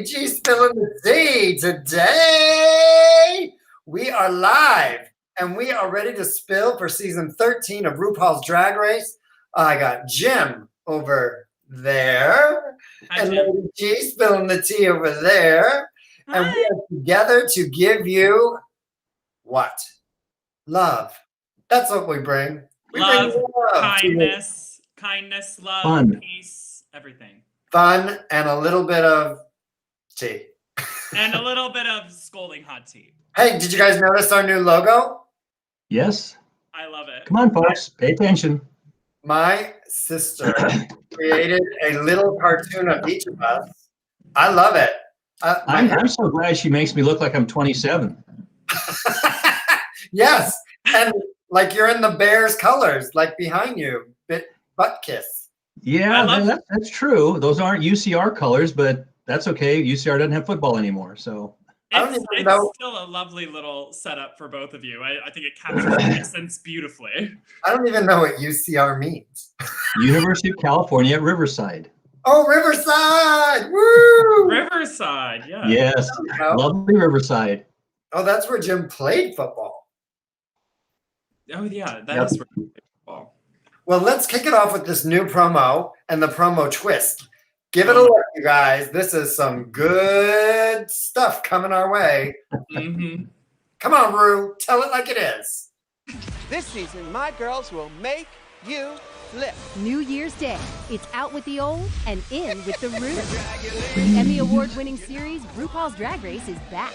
G spilling the tea. Today, we are live and we are ready to spill for season 13 of RuPaul's Drag Race. I got Jim over there. Hi, and Jim. Lady G spilling the tea over there. Hi. And we are together to give you what? Love. That's what we bring. We Love, bring kindness, love, Fun. peace, everything. Fun and a little bit of tea. And a little bit of scolding hot tea. Hey, did you guys notice our new logo? Yes. I love it. Come on, folks. Pay attention. My sister created a little cartoon of each of us. I love it. I'm so glad she makes me look like I'm 27. Yes, and like you're in the Bears colors, like behind you, butt kiss. Yeah, that's true. Those aren't UCR colors, but that's okay. UCR doesn't have football anymore, so. It's still a lovely little setup for both of you. I think it captures the essence beautifully. I don't even know what UCR means. University of California at Riverside. Oh, Riverside! Woo! Riverside, yeah. Yes, lovely Riverside. Oh, that's where Jim played football. Oh, yeah, that is where he played football. Well, let's kick it off with this new promo and the promo twist. Give it a look, you guys. This is some good stuff coming our way. Mm-hmm. Come on, Ru. Tell it like it is. This season, my girls will make you flip. New Year's Day. It's out with the old and in with the Ru. The Emmy Award-winning series, RuPaul's Drag Race, is back.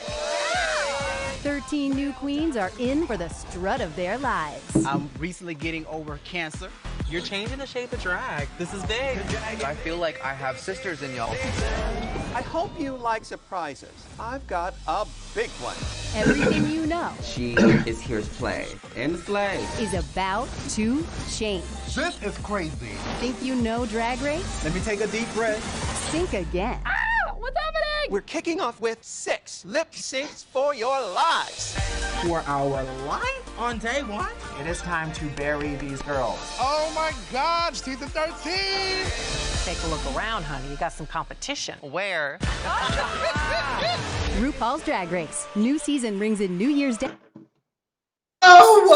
13 new queens are in for the strut of their lives. I'm recently getting over cancer. You're changing the shape of drag. This is big. I feel like I have sisters in y'all. I hope you like surprises. I've got a big one. Everything you know She is here to play and slay. is about to change. This is crazy. Think you know Drag Race? Let me take a deep breath. Think again. What's happening? We're kicking off with 6 lip syncs for your lives. For our life on day one, it is time to bury these girls. Oh my God, season 13! Take a look around, honey. You got some competition. Where? RuPaul's Drag Race. New season rings in New Year's Day. Oh,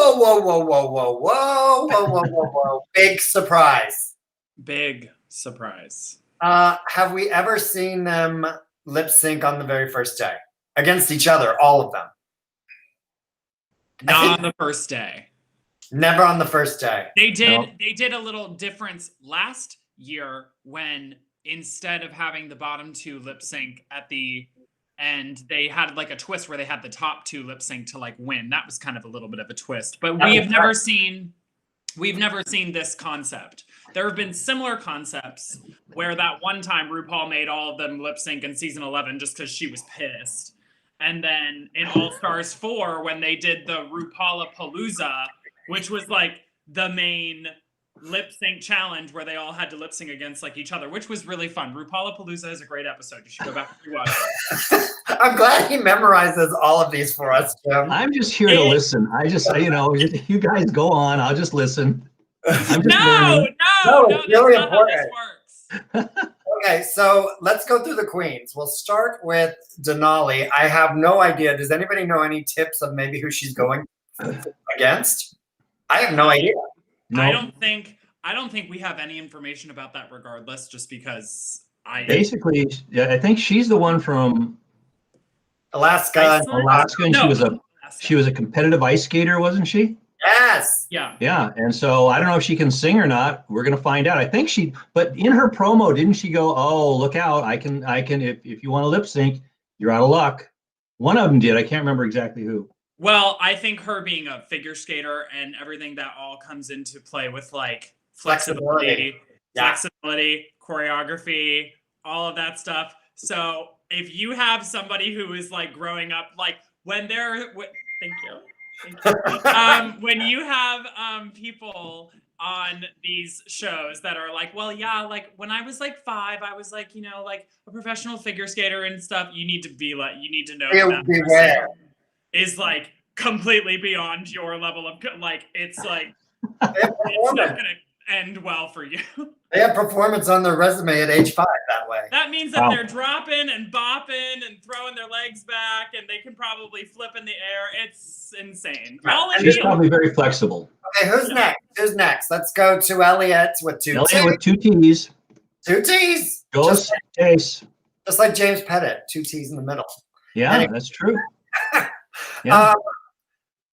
whoa. Big surprise. Big surprise. Have we ever seen them lip sync on the very first day? Against each other, all of them. Not on the first day. Never on the first day. They did. No. They did a little difference last year when instead of having the bottom two lip sync at the end, they had like a twist where they had the top two lip sync to like win. That was kind of a little bit of a twist. But we've never seen this concept. There have been similar concepts where that one time RuPaul made all of them lip sync in season 11 just because she was pissed. And then in All Stars 4, when they did the RuPaulapalooza, which was like the main lip sync challenge where they all had to lip sync against like each other, which was really fun. RuPaulapalooza is a great episode. You should go back and rewatch it. I'm glad he memorizes all of these for us, Jim. I'm just here to listen. I just, you guys go on. I'll just listen. I'm just No, it's really that's not how this important. works. Okay, so let's go through the queens. We'll start with Denali. I have no idea. Does anybody know any tips of maybe who she's going against? I have no idea. No. I don't think we have any information about that regardless, just because Basically, yeah, I think she's the one from Alaska. and she was a competitive ice skater, wasn't she? Yes. Yeah. Yeah, and so I don't know if she can sing or not. We're gonna find out. I think but in her promo, didn't she go, "Oh, look out! I can. If you want to lip sync, you're out of luck." One of them did. I can't remember exactly who. Well, I think her being a figure skater and everything that all comes into play with like flexibility, choreography, all of that stuff. So if you have somebody who is like growing up, like when they're, thank you. When you have people on these shows that are like, well, yeah, like when I was like 5, I was like, like a professional figure skater and stuff. You need to know that person is like completely beyond your level of like. It's like it's not gonna end well for you. They have performance on their resume at age 5 that way. That means that Wow. they're dropping and bopping and throwing their legs back, and they can probably flip in the air. It's insane. All in She's heel. probably very flexible. Okay, who's next? Who's next? Let's go to Elliott with 2 Elliott T's. with 2 T's. 2 T's. Goes Chase. Just like James Pettit, 2 T's in the middle. Yeah, Anyway. that's true. Yeah.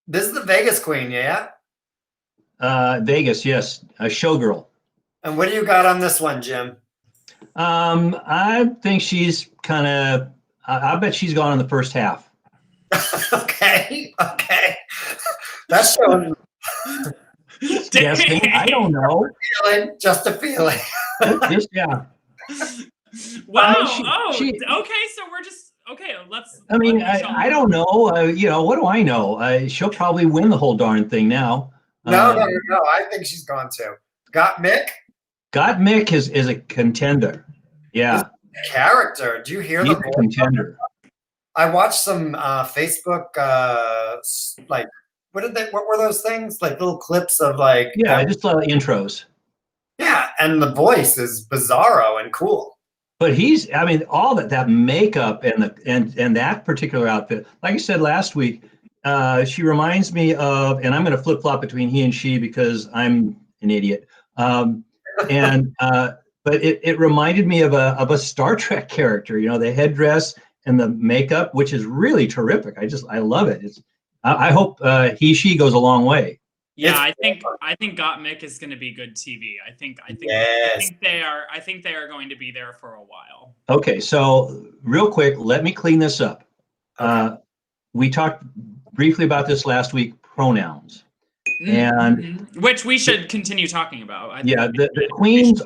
This is the Vegas Queen, yeah? Vegas, yes, a showgirl. And what do you got on this one, Jim? I think she's kind of. I bet she's gone in the first half. Okay. That's showing Guessing? I don't know. feeling, just a feeling. Just, yeah. Wow. She- Okay. So we're just okay. Let's. I mean, let Michelle- I don't know. You know, what do I know? She'll probably win the whole darn thing now. No. I think she's gone too. Gottmik? Gottmik is a contender. Yeah, Character. Do you hear he's the a voice? contender. I watched some Facebook like what were those things? Like little clips of like Yeah, just intros. yeah, and the voice is bizarro and cool. But I mean, all that makeup and that particular outfit, like I said last week, she reminds me of, and I'm going to flip flop between he and she because I'm an idiot. But it reminded me of a Star Trek character. You know, the headdress and the makeup, which is really terrific. I love it. I hope she goes a long way. Yeah, I think Gottmik is going to be good TV. I think Yes. they are. I think they are going to be there for a while. Okay, so real quick, let me clean this up. We talked briefly about this last week, pronouns. And which we should continue talking about. the queens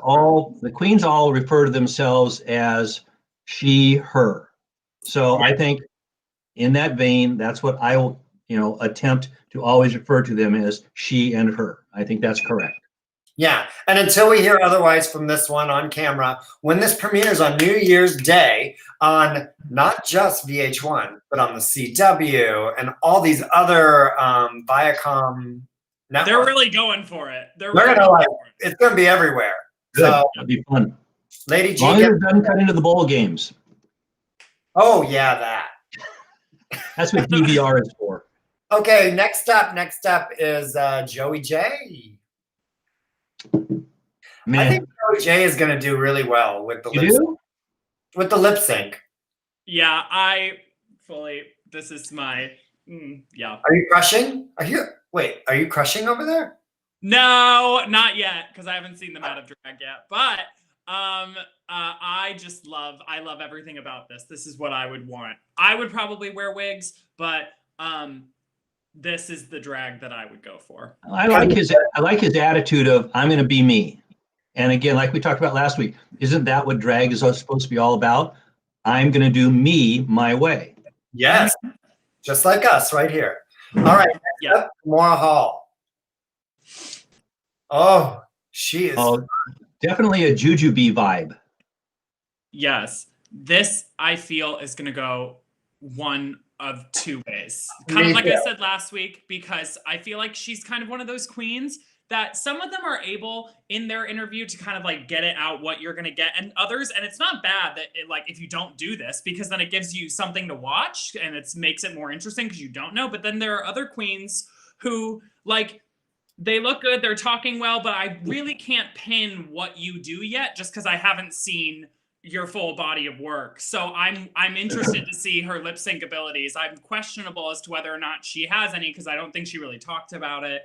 all refer to themselves as she, her. So I think in that vein, that's what I will, attempt to always refer to them as she and her. I think that's correct. Yeah, and until we hear otherwise from this one on camera, when this premieres on New Year's Day on not just VH1, but on the CW and all these other Viacom networks. They're really going for it. It's going to be everywhere. Good. So That'd be fun. Lady As G. long as it doesn't cut into the bowl games. Oh yeah, that. That's what DVR is for. Okay, next up is Joey J. Man, I think Joey J is going to do really well with the lip sync. Yeah, this is my, yeah. Are you crushing? Are you crushing over there? No, not yet, because I haven't seen them out of drag yet. But I love everything about this. This is what I would want. I would probably wear wigs, but this is the drag that I would go for. I like his attitude of I'm going to be me. And again, like we talked about last week, isn't that what drag is supposed to be all about? I'm going to do me my way. Yes, just like us right here. All right, next up, Maura Hall. Oh, she is. Oh, definitely a Jujubee vibe. Yes, this I feel is going to go one of two ways. Kind of like I said last week, because I feel like she's kind of one of those queens that some of them are able in their interview to kind of like get it out what you're going to get, and others, and it's not bad that if you don't do this, because then it gives you something to watch and it makes it more interesting because you don't know. But then there are other queens who they look good, they're talking well, but I really can't pin what you do yet just because I haven't seen your full body of work. So I'm interested to see her lip sync abilities. I'm questionable as to whether or not she has any because I don't think she really talked about it.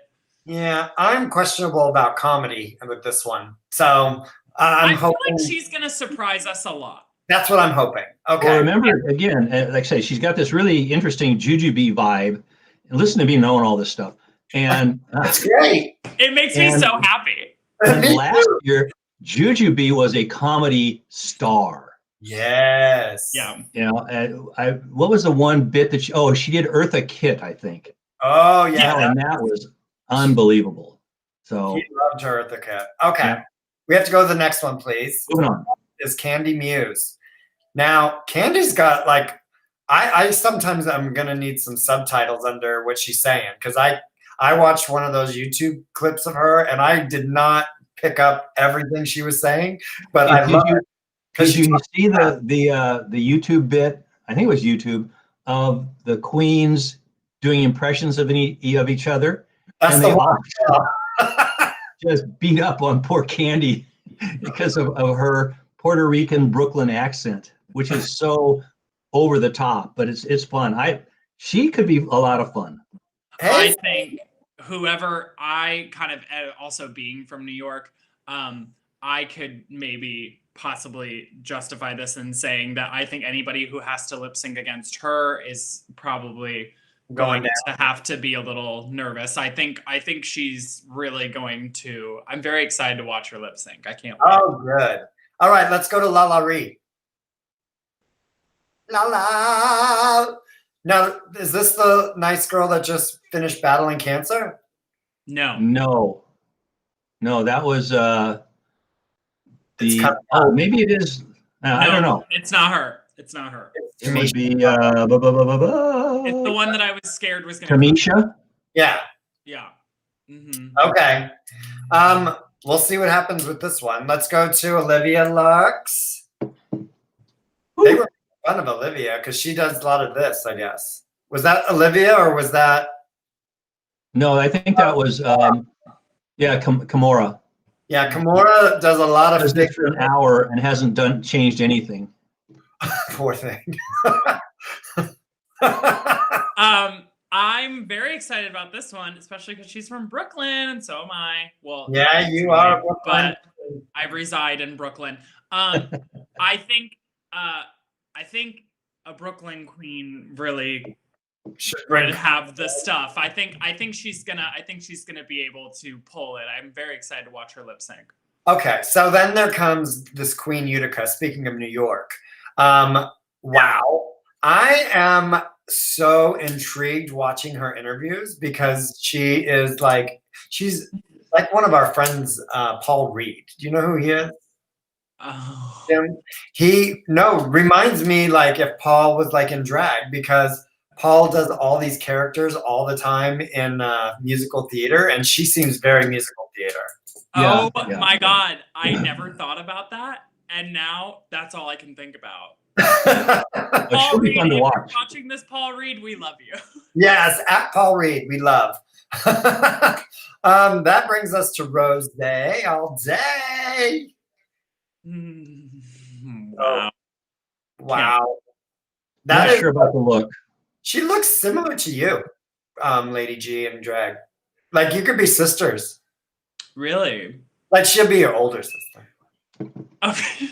Yeah, I'm questionable about comedy with this one. So I feel like she's going to surprise us a lot. That's what I'm hoping. Okay. Well, remember, again, like I say, she's got this really interesting Jujubee vibe. And listen to me knowing all this stuff. And that's great. It makes me so happy. And last year, Jujubee was a comedy star. Yes. Yeah. What was the one bit that she did Eartha Kitt, I think. Oh yeah. And that was unbelievable. So he loved her Eartha Kitt. Okay. Yeah. We have to go to the next one, please. Moving on. Is Candy Muse. Now, Candy's got I sometimes I'm gonna need some subtitles under what she's saying because I watched one of those YouTube clips of her and I did not pick up everything she was saying, but I Did love you, it. 'Cause did she you talked see about- the YouTube bit? I think it was YouTube of the queens doing impressions of each other, That's and the they all one. just beat up on poor Candy because of her Puerto Rican Brooklyn accent, which is so over the top, but it's fun. She could be a lot of fun. I think whoever I kind of also being from New York, I could maybe possibly justify this in saying that I think anybody who has to lip sync against her is probably going to have to be a little nervous. I think she's really going to. I'm very excited to watch her lip sync. I can't wait. Oh, good. All right, let's go to LaLaLa. LaLa. Now, is this the nice girl that just finished battling cancer? No, that was maybe it is. I don't know. It's not her. It's not her. It would be It's the one that I was scared was going to. Tamisha. Yeah. Yeah. Mm-hmm. Okay. We'll see what happens with this one. Let's go to Olivia Lux. They were making fun of Olivia because she does a lot of this, I guess. Was that Olivia or was that? No, I think that was Kimora. Yeah, Kimora does a lot of does this for an hour and hasn't changed anything. Poor thing. I'm very excited about this one, especially because she's from Brooklyn, and so am I. Well, yeah, you are, but I reside in Brooklyn. I think a Brooklyn queen really should have the stuff. I think she's gonna be able to pull it. I'm very excited to watch her lip sync. Okay, so then there comes this Queen Utica. Speaking of New York, wow, I am so intrigued watching her interviews because she's like one of our friends, Paul Reed. Do you know who he is? Oh. He reminds me like if Paul was like in drag, because Paul does all these characters all the time in musical theater, and she seems very musical theater. Oh my God, I never thought about that, and now that's all I can think about. Paul Reed, if you're watching this, Paul Reed, we love you. Yes, at Paul Reed, we love. That brings us to Rose Day all day. Wow. Wow. Not sure about the look. She looks similar to you, Lady G in drag. Like you could be sisters. Really? Like she'll be your older sister. Okay.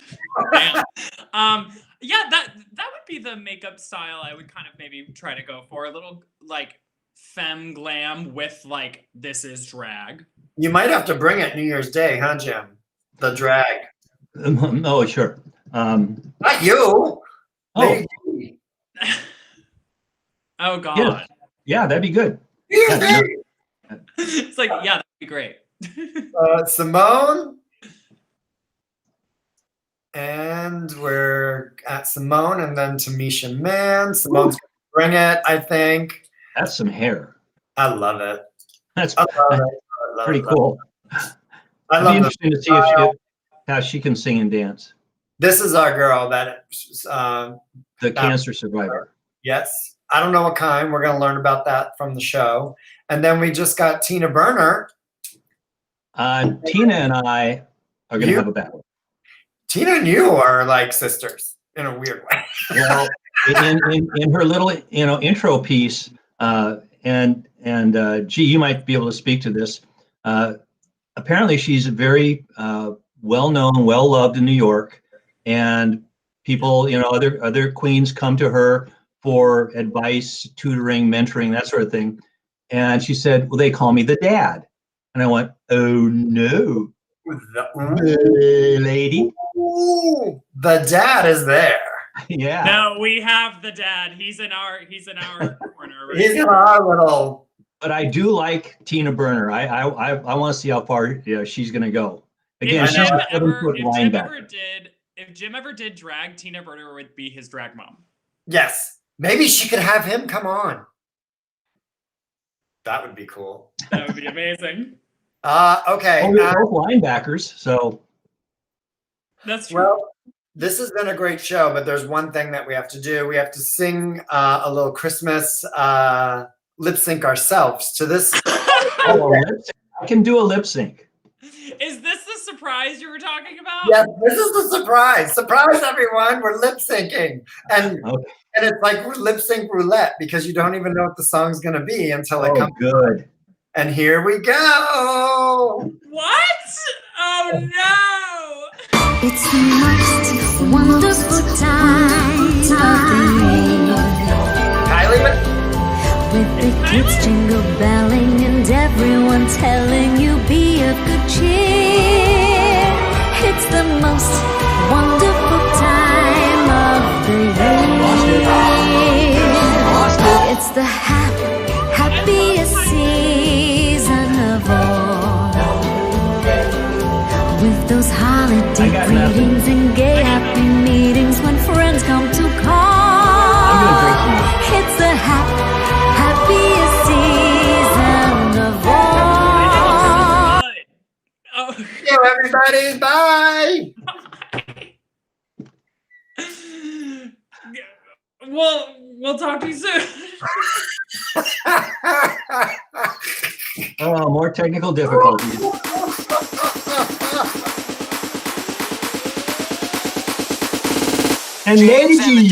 Yeah, that would be the makeup style I would kind of maybe try to go for. A little like femme glam with like this is drag. You might have to bring it New Year's Day, huh, Jim? The drag. No, sure. Not you. Oh. Oh God. Yeah, that'd be good. It's like, yeah, that'd be great. Symone. And we're at Symone and then Tamisha Mann. Symone's gonna bring it, I think. That's some hair. I love it. That's pretty cool. It'd be interesting to see how she can sing and dance. This is our girl that the cancer survivor. Yes. I don't know what kind. We're going to learn about that from the show. And then we just got Tina Burner. Tina and I are going to have a battle. Tina and you are like sisters in a weird way. Well, in her little intro piece, and gee, you might be able to speak to this. Apparently, she's very well-known, well-loved in New York, and people, other queens come to her for advice, tutoring, mentoring, that sort of thing. And she said, well, they call me the dad. And I went, oh no, lady. Ooh, the dad is there. Yeah. No, we have the dad. He's in our corner. Right? He's in our little. But I do like Tina Burner. I want to see how far she's going to go. Again, she's a 7-foot linebacker. If Jim ever did drag, Tina Burner would be his drag mom. Yes. Maybe she could have him come on. That would be cool. That would be amazing. Okay. Well, we're both linebackers, so. That's true. Well, this has been a great show, but there's one thing that we have to do. We have to sing a little Christmas lip sync ourselves to this. I can do a lip sync. Is this the surprise you were talking about? Yes, this is the surprise. Surprise, everyone. We're lip syncing. And it's like lip sync roulette because you don't even know what the song's going to be until it comes. Good. And here we go. What? Oh, no. It's the most wonderful time of the year. Kylie, with the kids jingle belling and everyone telling you be of good cheer. It's the most wonderful time of the year. It's the happiest season of all. With those holiday greetings and gay happy meetings when friends come to call. It's the happiest season of all. Thank you, everybody. Bye. We'll talk to you soon. Oh, more technical difficulties. And Lady G.